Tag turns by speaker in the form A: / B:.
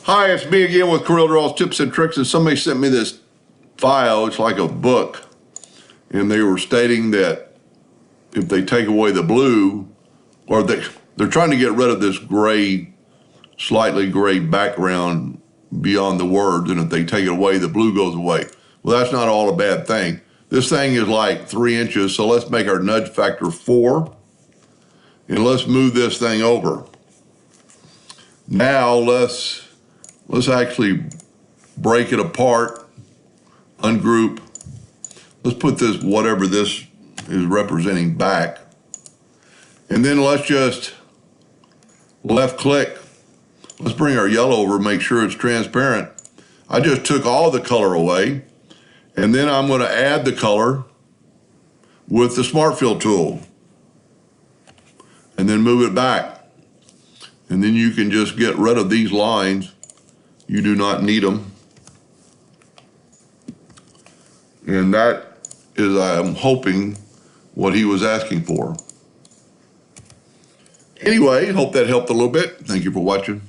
A: Hi, it's me again with Corel Draws Tips and Tricks, and somebody sent me this file. It's like a book, and they were stating that if they take away the blue, or they're trying to get rid of this gray, slightly gray background beyond the words, and if they take it away, the blue goes away. Well, that's not all a bad thing. This thing is like 3 inches, so let's make our nudge factor 4, and let's move this thing over. Now let's actually break it apart, ungroup. Let's put this, whatever this is representing, back. And then let's just left click. Let's bring our yellow over, make sure it's transparent. I just took all the color away, and then I'm gonna add the color with the Smart Fill tool. And then move it back. And then you can just get rid of these lines. You do not need them. And that is, I'm hoping, what he was asking for. Anyway, hope that helped a little bit. Thank you for watching.